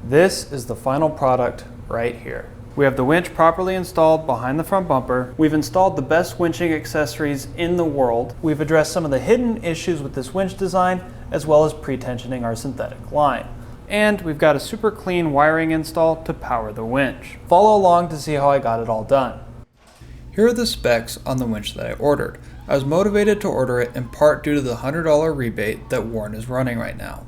This is the final product right here. We have the winch properly installed behind the front bumper. We've installed the best winching accessories in the world. We've addressed some of the hidden issues with this winch design, as well as pre-tensioning our synthetic line. And we've got a super clean wiring install to power the winch. Follow along to see how I got it all done. Here are the specs on the winch that I ordered. I was motivated to order it in part due to the $100 rebate that Warren is running right now.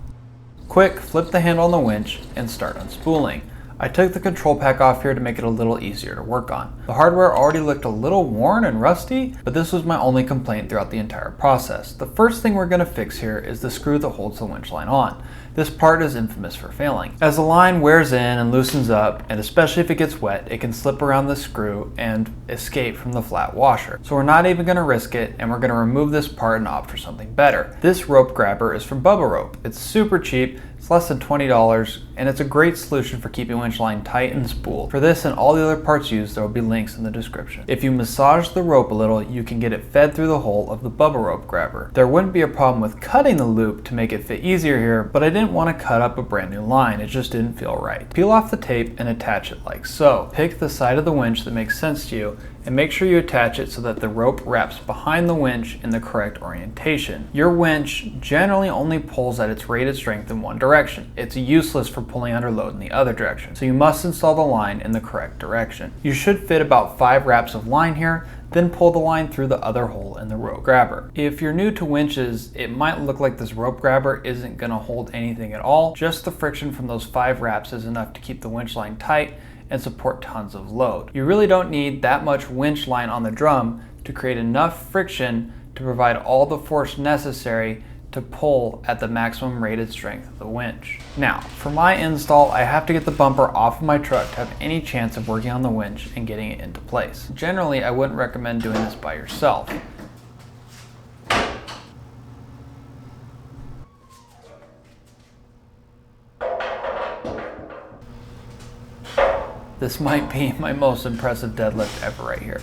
Quick, flip the handle on the winch and start unspooling. I took the control pack off here to make it a little easier to work on. The hardware already looked a little worn and rusty, but this was my only complaint throughout the entire process. The first thing we're going to fix here is the screw that holds the winch line on. This part is infamous for failing. As the line wears in and loosens up, and especially if it gets wet, it can slip around the screw and escape from the flat washer. So we're not even going to risk it, and we're going to remove this part and opt for something better. This rope grabber is from Bubba Rope. It's super cheap. It's less than $20, and it's a great solution for keeping winch line tight and spooled. For this and all the other parts used, there will be links in the description. If you massage the rope a little, you can get it fed through the hole of the Bubba Rope grabber. There wouldn't be a problem with cutting the loop to make it fit easier here, but I didn't want to cut up a brand new line. It just didn't feel right. Peel off the tape and attach it like so. Pick the side of the winch that makes sense to you, and make sure you attach it so that the rope wraps behind the winch in the correct orientation. Your winch generally only pulls at its rated strength in one direction. It's useless for pulling under load in the other direction, so you must install the line in the correct direction. You should fit about 5 wraps of line here, then pull the line through the other hole in the rope grabber. If you're new to winches, it might look like this rope grabber isn't going to hold anything at all. Just the friction from those 5 wraps is enough to keep the winch line tight and support tons of load. You really don't need that much winch line on the drum to create enough friction to provide all the force necessary to pull at the maximum rated strength of the winch. Now, for my install, I have to get the bumper off of my truck to have any chance of working on the winch and getting it into place. Generally, I wouldn't recommend doing this by yourself. This might be my most impressive deadlift ever right here.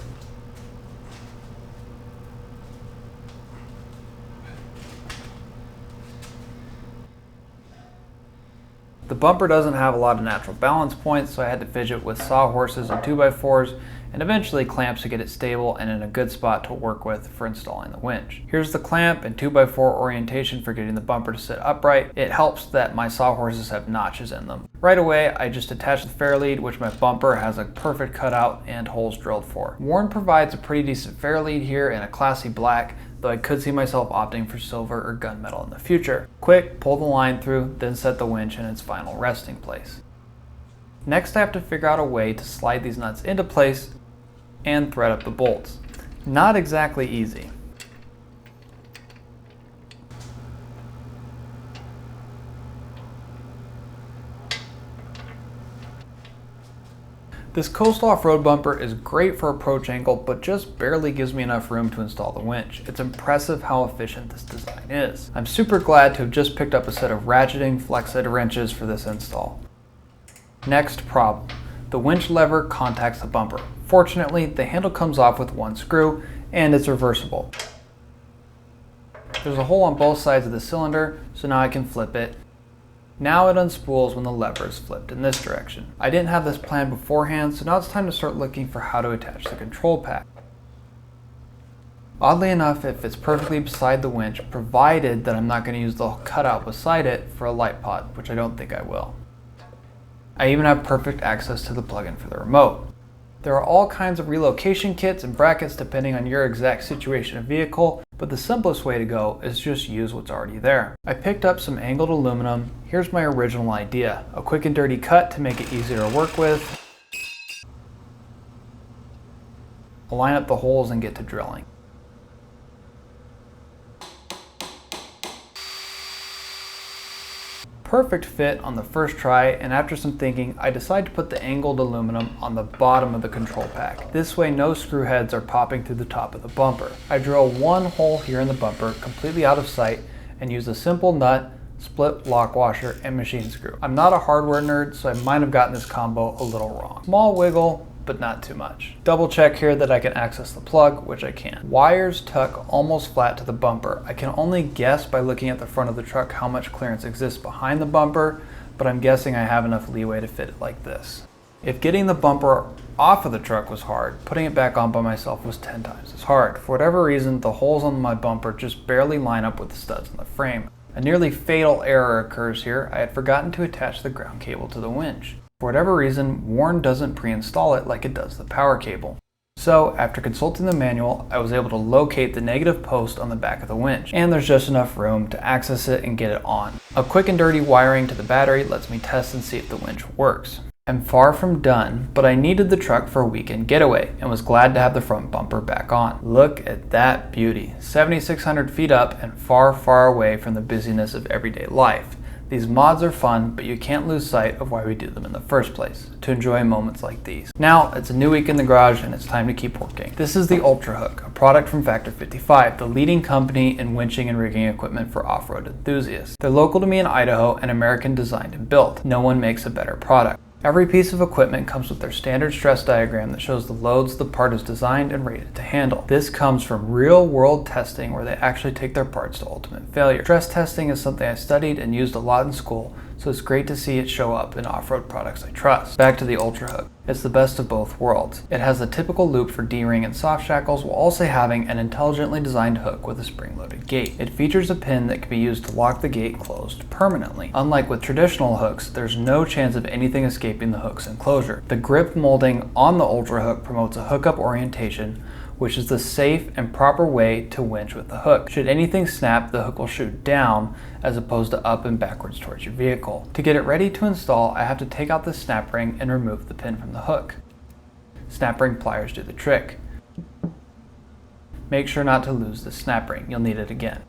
The bumper doesn't have a lot of natural balance points, so I had to fidget with sawhorses and 2x4s and eventually clamps to get it stable and in a good spot to work with for installing the winch. Here's the clamp and 2x4 orientation for getting the bumper to sit upright. It helps that my sawhorses have notches in them. Right away, I just attached the fair lead, which my bumper has a perfect cutout and holes drilled for. Warren provides a pretty decent fair lead here in a classy black, though I could see myself opting for silver or gunmetal in the future. Quick, pull the line through, then set the winch in its final resting place. Next, I have to figure out a way to slide these nuts into place and thread up the bolts. Not exactly easy. This coastal off-road bumper is great for approach angle, but just barely gives me enough room to install the winch. It's impressive how efficient this design is. I'm super glad to have just picked up a set of ratcheting flex-head wrenches for this install. Next problem. The winch lever contacts the bumper. Fortunately, the handle comes off with one screw, and it's reversible. There's a hole on both sides of the cylinder, so now I can flip it. Now it unspools when the lever is flipped in this direction. I didn't have this planned beforehand, so now it's time to start looking for how to attach the control pack. Oddly enough, it fits perfectly beside the winch, provided that I'm not going to use the cutout beside it for a light pod, which I don't think I will. I even have perfect access to the plug-in for the remote. There are all kinds of relocation kits and brackets depending on your exact situation of vehicle, but the simplest way to go is just use what's already there. I picked up some angled aluminum. Here's my original idea. A quick and dirty cut to make it easier to work with. I'll line up the holes and get to drilling. Perfect fit on the first try, and after some thinking, I decided to put the angled aluminum on the bottom of the control pack. This way no screw heads are popping through the top of the bumper. I drill one hole here in the bumper, completely out of sight, and use a simple nut, split lock washer, and machine screw. I'm not a hardware nerd, so I might have gotten this combo a little wrong. Small wiggle, but not too much. Double check here that I can access the plug, which I can. Wires tuck almost flat to the bumper. I can only guess by looking at the front of the truck how much clearance exists behind the bumper, but I'm guessing I have enough leeway to fit it like this. If getting the bumper off of the truck was hard, putting it back on by myself was 10 times as hard. For whatever reason, the holes on my bumper just barely line up with the studs in the frame. A nearly fatal error occurs here. I had forgotten to attach the ground cable to the winch. For whatever reason, Warn doesn't pre-install it like it does the power cable. So, after consulting the manual, I was able to locate the negative post on the back of the winch, and there's just enough room to access it and get it on. A quick and dirty wiring to the battery lets me test and see if the winch works. I'm far from done, but I needed the truck for a weekend getaway and was glad to have the front bumper back on. Look at that beauty, 7,600 feet up and far, far away from the busyness of everyday life. These mods are fun, but you can't lose sight of why we do them in the first place, to enjoy moments like these. Now, it's a new week in the garage and it's time to keep working. This is the Ultrahook, a product from Factor 55, the leading company in winching and rigging equipment for off-road enthusiasts. They're local to me in Idaho and American designed and built. No one makes a better product. Every piece of equipment comes with their standard stress diagram that shows the loads the part is designed and rated to handle. This comes from real-world testing where they actually take their parts to ultimate failure. Stress testing is something I studied and used a lot in school, so it's great to see it show up in off-road products I trust. Back to the Ultrahook. It's the best of both worlds. It has the typical loop for D-ring and soft shackles while also having an intelligently designed hook with a spring-loaded gate. It features a pin that can be used to lock the gate closed permanently. Unlike with traditional hooks, there's no chance of anything escaping the hook's enclosure. The grip molding on the Ultrahook promotes a hookup orientation, which is the safe and proper way to winch with the hook. Should anything snap, the hook will shoot down as opposed to up and backwards towards your vehicle. To get it ready to install, I have to take out the snap ring and remove the pin from the hook. Snap ring pliers do the trick. Make sure not to lose the snap ring, you'll need it again.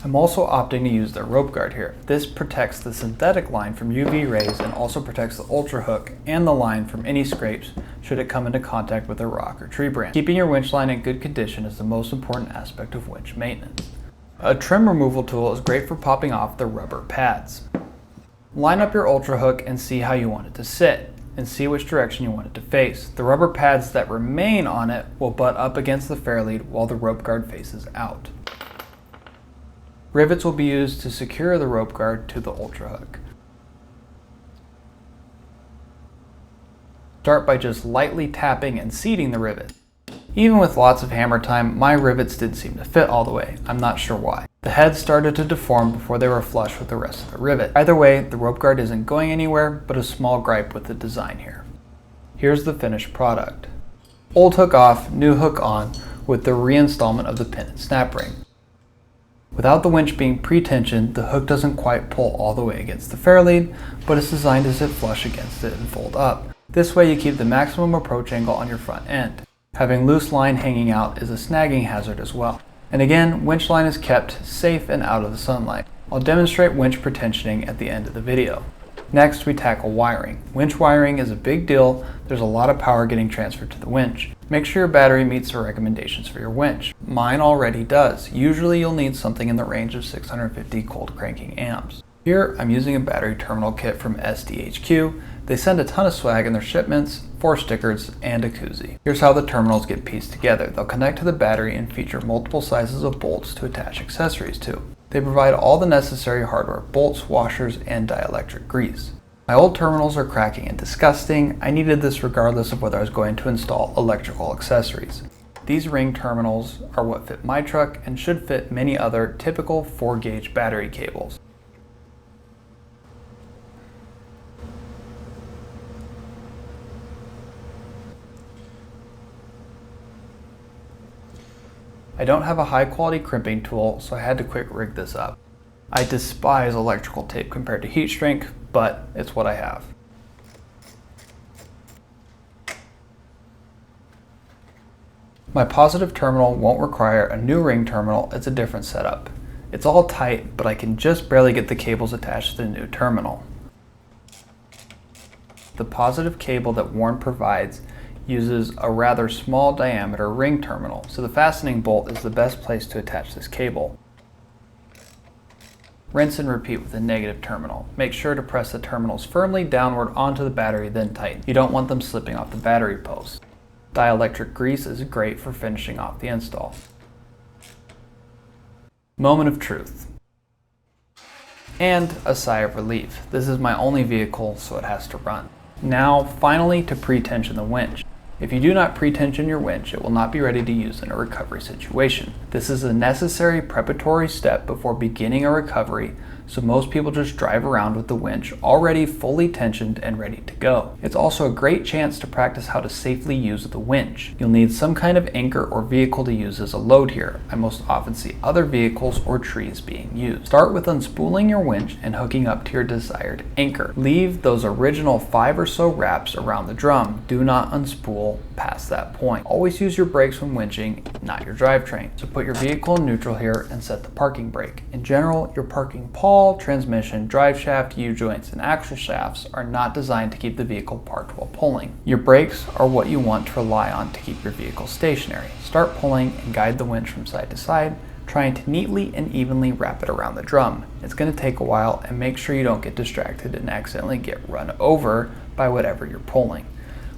I'm also opting to use their rope guard here. This protects the synthetic line from UV rays and also protects the Ultrahook and the line from any scrapes should it come into contact with a rock or tree branch. Keeping your winch line in good condition is the most important aspect of winch maintenance. A trim removal tool is great for popping off the rubber pads. Line up your Ultrahook and see how you want it to sit, and see which direction you want it to face. The rubber pads that remain on it will butt up against the fairlead while the rope guard faces out. Rivets will be used to secure the rope guard to the Ultrahook. Start by just lightly tapping and seating the rivet. Even with lots of hammer time, my rivets didn't seem to fit all the way. I'm not sure why. The heads started to deform before they were flush with the rest of the rivet. Either way, the rope guard isn't going anywhere, but a small gripe with the design here. Here's the finished product. Old hook off, new hook on, with the reinstallment of the pin and snap ring. Without the winch being pre-tensioned, the hook doesn't quite pull all the way against the fairlead, but it's designed to sit flush against it and fold up. This way you keep the maximum approach angle on your front end. Having loose line hanging out is a snagging hazard as well. And again, winch line is kept safe and out of the sunlight. I'll demonstrate winch pretensioning at the end of the video. Next, we tackle wiring. Winch wiring is a big deal. There's a lot of power getting transferred to the winch. Make sure your battery meets the recommendations for your winch. Mine already does. Usually you'll need something in the range of 650 cold cranking amps. Here, I'm using a battery terminal kit from SDHQ. They send a ton of swag in their shipments, 4 stickers, and a koozie. Here's how the terminals get pieced together. They'll connect to the battery and feature multiple sizes of bolts to attach accessories to. They provide all the necessary hardware, bolts, washers, and dielectric grease. My old terminals are cracking and disgusting. I needed this regardless of whether I was going to install electrical accessories. These ring terminals are what fit my truck and should fit many other typical 4-gauge battery cables. I don't have a high quality crimping tool, so I had to quick rig this up. I despise electrical tape compared to heat shrink, but it's what I have. My positive terminal won't require a new ring terminal, it's a different setup. It's all tight, but I can just barely get the cables attached to the new terminal. The positive cable that Warn provides uses a rather small diameter ring terminal, so the fastening bolt is the best place to attach this cable. Rinse and repeat with the negative terminal. Make sure to press the terminals firmly downward onto the battery, then tighten. You don't want them slipping off the battery post. Dielectric grease is great for finishing off the install. Moment of truth. and a sigh of relief. This is my only vehicle, so it has to run. Now, finally, to pre-tension the winch. If you do not pre-tension your winch, it will not be ready to use in a recovery situation. This is a necessary preparatory step before beginning a recovery, so most people just drive around with the winch already fully tensioned and ready to go. It's also a great chance to practice how to safely use the winch. You'll need some kind of anchor or vehicle to use as a load here. I most often see other vehicles or trees being used. Start with unspooling your winch and hooking up to your desired anchor. Leave those original 5 or so wraps around the drum. Do not unspool past that point. Always use your brakes when winching, not your drivetrain. So put your vehicle in neutral here and set the parking brake. In general, your parking pawl, transmission, drive shaft, U-joints, and axle shafts are not designed to keep the vehicle parked while pulling. Your brakes are what you want to rely on to keep your vehicle stationary. Start pulling and guide the winch from side to side, trying to neatly and evenly wrap it around the drum. It's going to take a while, and make sure you don't get distracted and accidentally get run over by whatever you're pulling.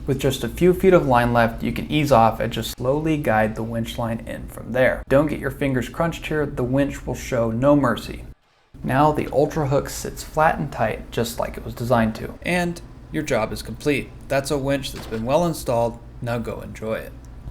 With just a few feet of line left, you can ease off and just slowly guide the winch line in from there. Don't get your fingers crunched here, the winch will show no mercy. Now the Ultrahook sits flat and tight, just like it was designed to. And your job is complete. That's a winch that's been well installed. Now go enjoy it.